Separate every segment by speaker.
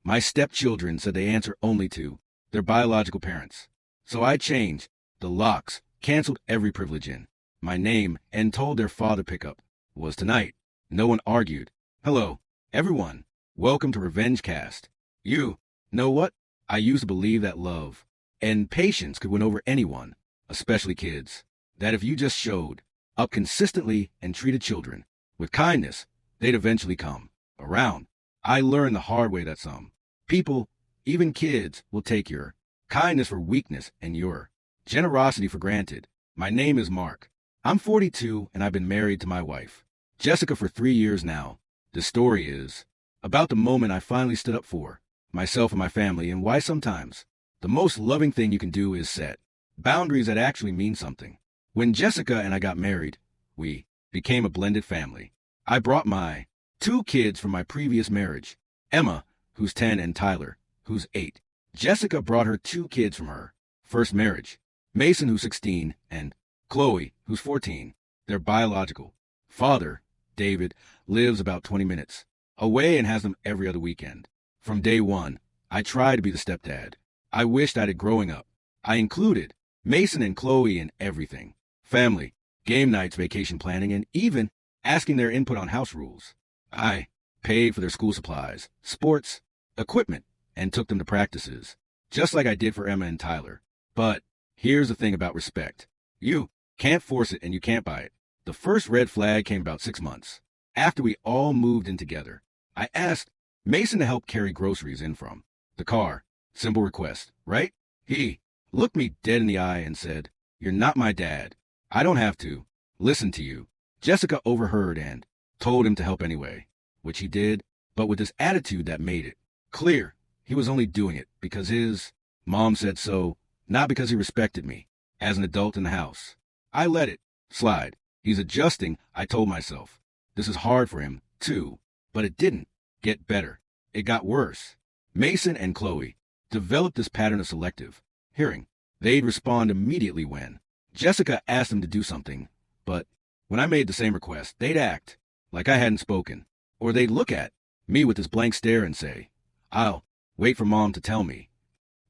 Speaker 1: My stepchildren said they answer only to their biological parents. So I changed the locks, canceled every privilege in my name, and told their father pickup was tonight. No one argued. Hello, everyone. Welcome to Revenge Cast. You know what? I used to believe that love and patience could win over anyone, especially kids. That if you just showed up consistently and treated children with kindness, they'd eventually come around. I learned the hard way that some people, even kids, will take your kindness for weakness and your generosity for granted. My name is Mark. I'm 42 and I've been married to my wife, Jessica, for 3 years now. The story is about the moment I finally stood up for myself and my family, and why sometimes the most loving thing you can do is set boundaries that actually mean something. When Jessica and I got married, we became a blended family. I brought my 2 kids from my previous marriage, Emma, who's 10, and Tyler, who's 8. Jessica brought her 2 kids from her first marriage, Mason, who's 16, and Chloe, who's 14. Their biological father, David, lives about 20 minutes away and has them every other weekend. From day one, I tried to be the stepdad I wished I did growing up. I included Mason and Chloe in everything: family, game nights, vacation planning, and even asking their input on house rules. I paid for their school supplies, sports, equipment, and took them to practices, just like I did for Emma and Tyler. But here's the thing about respect. You can't force it and you can't buy it. The first red flag came about 6 months after we all moved in together. I asked Mason to help carry groceries in from the car. Simple request, right? He looked me dead in the eye and said, "You're not my dad. I don't have to listen to you." Jessica overheard and told him to help anyway, which he did, but with this attitude that made it clear he was only doing it because his mom said so, not because he respected me as an adult in the house. I let it slide. He's adjusting, I told myself. This is hard for him, too. But it didn't get better. It got worse. Mason and Chloe developed this pattern of selective hearing. They'd respond immediately when Jessica asked them to do something, but when I made the same request, they'd act like I hadn't spoken, or they'd look at me with this blank stare and say, "I'll wait for Mom to tell me."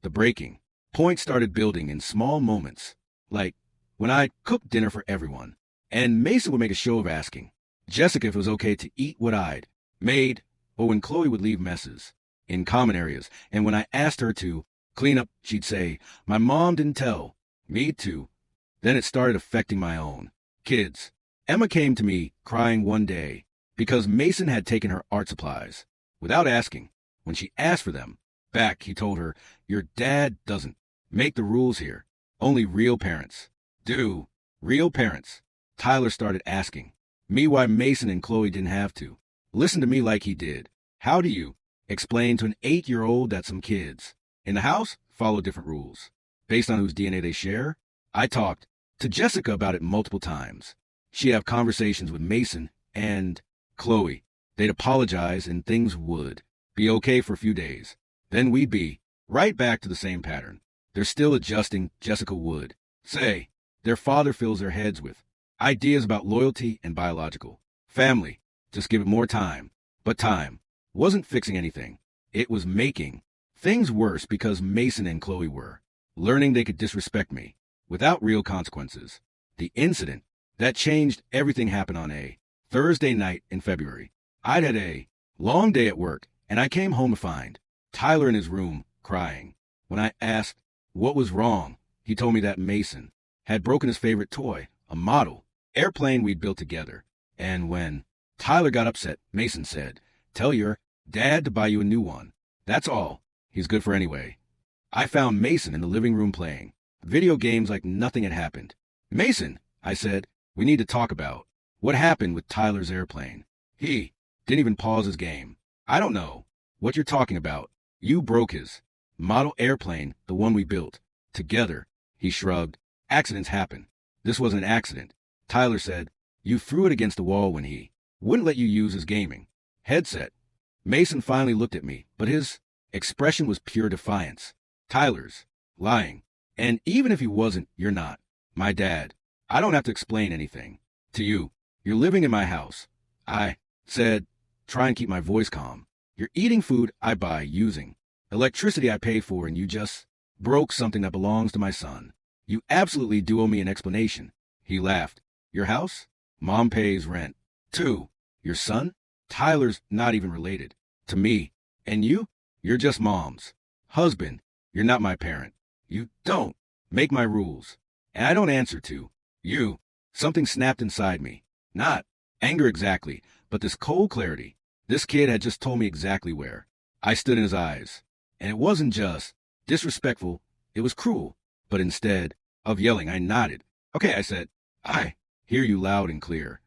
Speaker 1: The breaking point started building in small moments, like when I cooked dinner for everyone, and Mason would make a show of asking Jessica if it was okay to eat what I'd made, or when Chloe would leave messes in common areas, and when I asked her to clean up, she'd say, "My mom didn't tell me to." Then it started affecting my own kids. Emma came to me crying one day because Mason had taken her art supplies without asking. When she asked for them back, he told her, "Your dad doesn't make the rules here. Only real parents do." Real parents. Tyler started asking me why Mason and Chloe didn't have to listen to me like he did. How do you explain to an 8-year-old that some kids in the house follow different rules based on whose DNA they share? I talked to Jessica about it multiple times. She'd have conversations with Mason and Chloe. They'd apologize and things would be okay for a few days. Then we'd be right back to the same pattern. They're still adjusting, Jessica would say. Their father fills their heads with ideas about loyalty and biological family. Just give it more time. But time wasn't fixing anything. It was making things worse because Mason and Chloe were learning they could disrespect me without real consequences. The incident that changed everything happened on a Thursday night in February. I'd had a long day at work, and I came home to find Tyler in his room crying. When I asked what was wrong, he told me that Mason had broken his favorite toy, a model airplane we'd built together. And when Tyler got upset, Mason said, "Tell your dad to buy you a new one. That's all he's good for anyway." I found Mason in the living room playing video games like nothing had happened. "Mason," I said, "we need to talk about what happened with Tyler's airplane." He didn't even pause his game. "I don't know what you're talking about. You broke his model airplane, the one we built together." He shrugged. "Accidents happen. This wasn't an accident." Tyler said, "You threw it against the wall when he wouldn't let you use his gaming headset." Mason finally looked at me, but his expression was pure defiance. "Tyler's lying. And even if he wasn't, you're not my dad. I don't have to explain anything to you. You're living in my house." I said, trying to keep my voice calm. You're eating food I buy, using electricity I pay for, and you just broke something that belongs to my son. You absolutely do owe me an explanation. He laughed. Your house? Mom pays rent. 2. Your son? Tyler's not even related to me. And you? You're just Mom's husband. You're not my parent. You don't make my rules. And I don't answer to you. Something snapped inside me. Not anger exactly, but this cold clarity. This kid had just told me exactly where. I stood in his eyes. And it wasn't just disrespectful, it was cruel. But instead of yelling, I nodded. Okay, I said. I hear you loud and clear.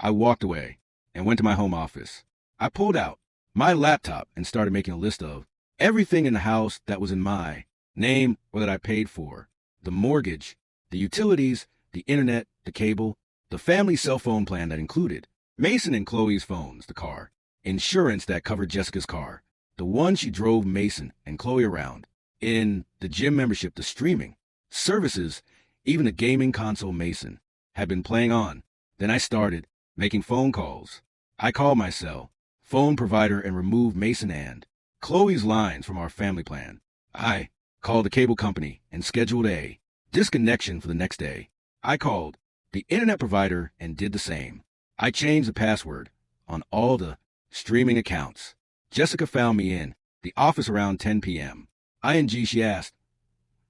Speaker 1: I walked away and went to my home office. I pulled out my laptop and started making a list of everything in the house that was in my name or that I paid for. The mortgage, the utilities, the internet, the cable, the family cell phone plan that included Mason and Chloe's phones, the car, insurance that covered Jessica's car, the one she drove Mason and Chloe around, in the gym membership, the streaming services, even the gaming console Mason had been playing on. Then I started making phone calls. I called my cell phone provider and removed Mason and Chloe's lines from our family plan. I called the cable company and scheduled a disconnection for the next day. I called the internet provider and did the same. I changed the password on all the streaming accounts. Jessica found me in the office around 10 p.m. She asked.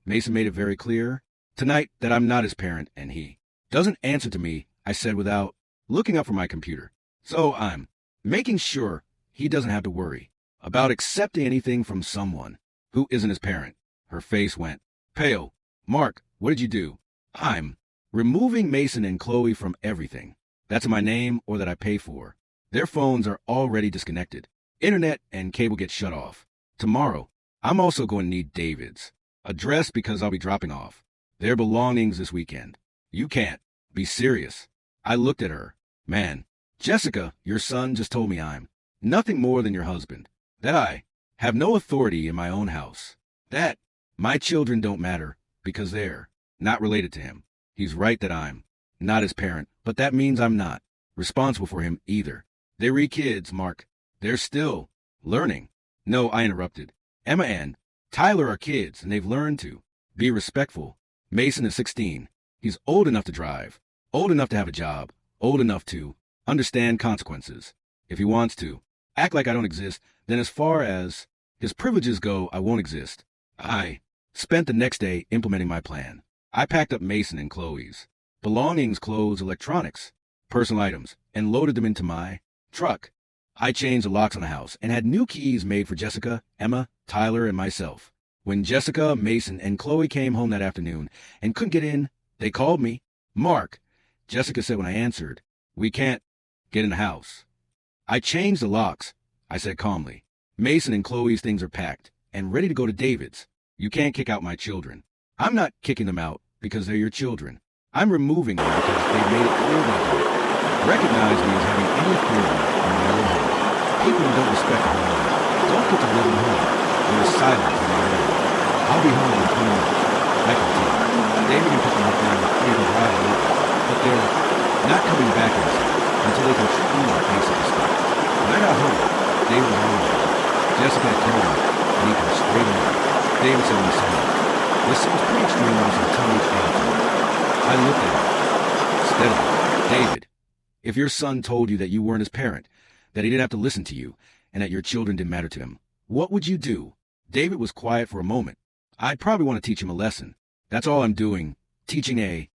Speaker 1: Mason made it very clear tonight that I'm not his parent and he doesn't answer to me, I said without looking up from my computer. So I'm making sure he doesn't have to worry about accepting anything from someone who isn't his parent. Her face went pale. Mark, what did you do? I'm removing Mason and Chloe from everything that's in my name or that I pay for. Their phones are already disconnected. Internet and cable get shut off. Tomorrow, I'm also going to need David's address because I'll be dropping off their belongings this weekend. You can't be serious. I looked at her. Man, Jessica, your son just told me I'm nothing more than your husband, that I have no authority in my own house, that my children don't matter because they're not related to him. He's right that I'm not his parent, but that means I'm not responsible for him either. They're kids, Mark. They're still learning. No, I interrupted. Emma and Tyler are kids, and they've learned to be respectful. Mason is 16. He's old enough to drive, old enough to have a job, old enough to understand consequences. If he wants to act like I don't exist, then as far as his privileges go, I won't exist. I spent the next day implementing my plan. I packed up Mason and Chloe's belongings, clothes, electronics, personal items, and loaded them into my truck. I changed the locks on the house and had new keys made for Jessica, Emma, Tyler, and myself. When Jessica, Mason, and Chloe came home that afternoon and couldn't get in, they called me. Mark, Jessica said when I answered, we can't get in the house. I changed the locks, I said calmly. Mason and Chloe's things are packed and ready to go to David's. You can't kick out my children. I'm not kicking them out because they're your children. I'm removing them because they've made it clear they don't recognize me as having any authority in my own home. People who don't respect the home don't get to live in home. They're silent in their own. I'll be home in 20 minutes. I can tell. David can pick them up now and even drive them over. But they're not coming back until they can treat me with basic respect. When I got home, David was on the way. Jessica had carried him and he came straight in. David said when he saw me, this seems pretty extreme on some teenage attitude. I looked at him steadily. David, if your son told you that you weren't his parent, that he didn't have to listen to you, and that your children didn't matter to him, what would you do? David was quiet for a moment. I'd probably want to teach him a lesson. That's all I'm doing, teaching a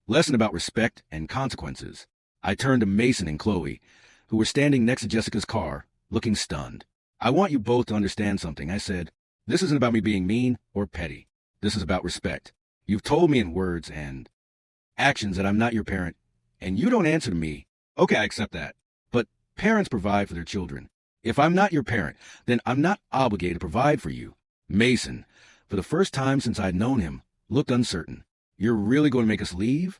Speaker 1: lesson about respect and consequences. I turned to Mason and Chloe, who were standing next to Jessica's car, looking stunned. I want you both to understand something, I said. This isn't about me being mean or petty. This is about respect. You've told me in words and actions that I'm not your parent, and you don't answer to me. Okay, I accept that. But parents provide for their children. If I'm not your parent, then I'm not obligated to provide for you. Mason, for the first time since I'd known him, looked uncertain. You're really going to make us leave?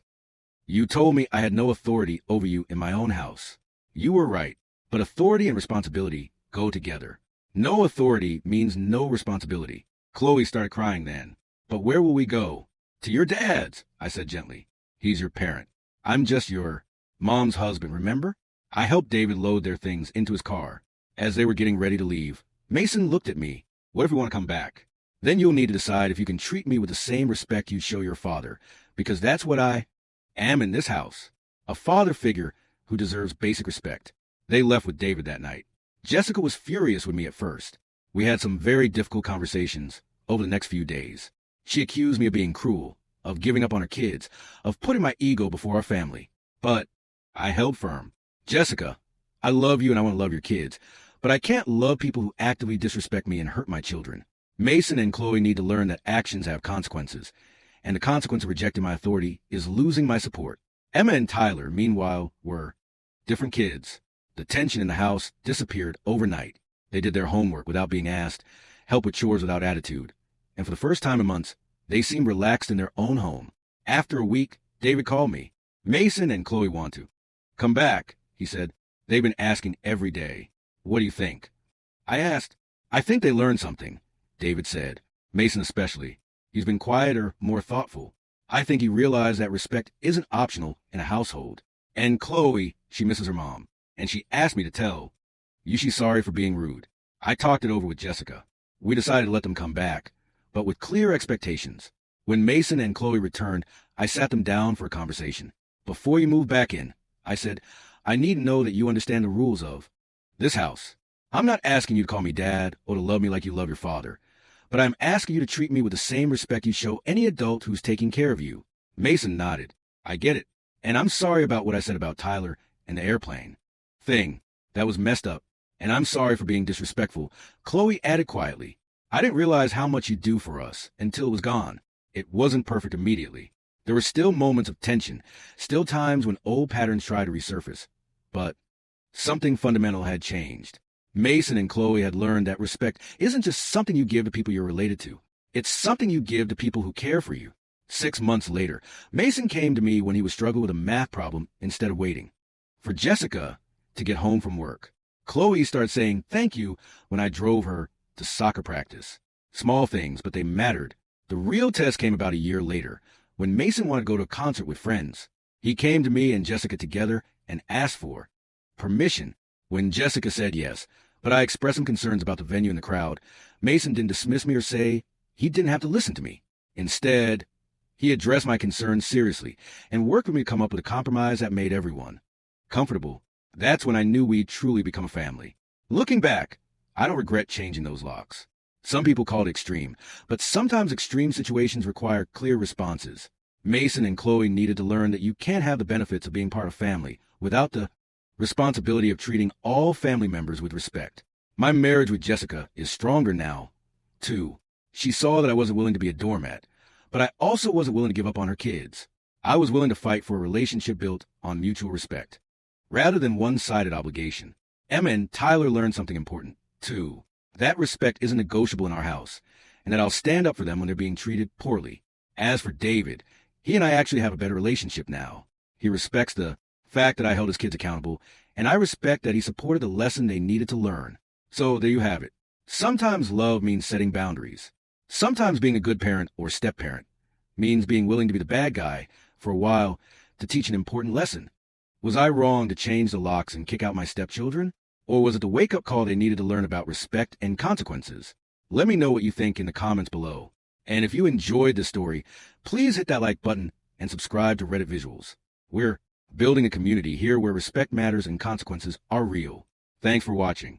Speaker 1: You told me I had no authority over you in my own house. You were right, but authority and responsibility go together. No authority means no responsibility. Chloe started crying then. But where will we go? To your dad's, I said gently. He's your parent. I'm just your mom's husband, remember? I helped David load their things into his car. As they were getting ready to leave, Mason looked at me. What if we want to come back? Then you'll need to decide if you can treat me with the same respect you'd show your father, because that's what I am in this house. A father figure who deserves basic respect. They left with David that night. Jessica was furious with me at first. We had some very difficult conversations over the next few days. She accused me of being cruel, of giving up on her kids, of putting my ego before our family. But I held firm. Jessica, I love you and I want to love your kids, but I can't love people who actively disrespect me and hurt my children. Mason and Chloe need to learn that actions have consequences, and the consequence of rejecting my authority is losing my support. Emma and Tyler, meanwhile, were different kids. The tension in the house disappeared overnight. They did their homework without being asked, helped with chores without attitude, and for the first time in months, they seemed relaxed in their own home. After a week, David called me. Mason and Chloe want to come back, he said. They've been asking every day. What do you think? I asked. I think they learned something, David said. Mason especially. He's been quieter, more thoughtful. I think he realized that respect isn't optional in a household. And Chloe, she misses her mom. And she asked me to tell you she's sorry for being rude. I talked it over with Jessica. We decided to let them come back, but with clear expectations. When Mason and Chloe returned, I sat them down for a conversation. Before you move back in, I said, I need to know that you understand the rules of this house. I'm not asking you to call me dad or to love me like you love your father, but I'm asking you to treat me with the same respect you show any adult who's taking care of you. Mason nodded. I get it. And I'm sorry about what I said about Tyler and the airplane thing. That was messed up. And I'm sorry for being disrespectful. Chloe added quietly. I didn't realize how much you do for us until it was gone. It wasn't perfect immediately. There were still moments of tension, still times when old patterns tried to resurface. But something fundamental had changed. Mason and Chloe had learned that respect isn't just something you give to people you're related to. It's something you give to people who care for you. 6 months later, Mason came to me when he was struggling with a math problem instead of waiting for Jessica to get home from work. Chloe started saying thank you when I drove her to soccer practice. Small things, but they mattered. The real test came about a year later, when Mason wanted to go to a concert with friends. He came to me and Jessica together and asked for permission. When Jessica said yes, but I expressed some concerns about the venue and the crowd, Mason didn't dismiss me or say he didn't have to listen to me. Instead, he addressed my concerns seriously and worked with me to come up with a compromise that made everyone comfortable. That's when I knew we'd truly become a family. Looking back, I don't regret changing those locks. Some people call it extreme, but sometimes extreme situations require clear responses. Mason and Chloe needed to learn that you can't have the benefits of being part of family without the responsibility of treating all family members with respect. My marriage with Jessica is stronger now, too. She saw that I wasn't willing to be a doormat, but I also wasn't willing to give up on her kids. I was willing to fight for a relationship built on mutual respect, rather than one-sided obligation. Emma and Tyler learned something important, too. That respect isn't negotiable in our house, and that I'll stand up for them when they're being treated poorly. As for David, he and I actually have a better relationship now. He respects the fact that I held his kids accountable, and I respect that he supported the lesson they needed to learn. So there you have it. Sometimes love means setting boundaries. Sometimes being a good parent or step-parent means being willing to be the bad guy for a while to teach an important lesson. Was I wrong to change the locks and kick out my stepchildren? Or was it the wake-up call they needed to learn about respect and consequences? Let me know what you think in the comments below. And if you enjoyed this story, please hit that like button and subscribe to Reddit Visuals. We're building a community here where respect matters and consequences are real. Thanks for watching.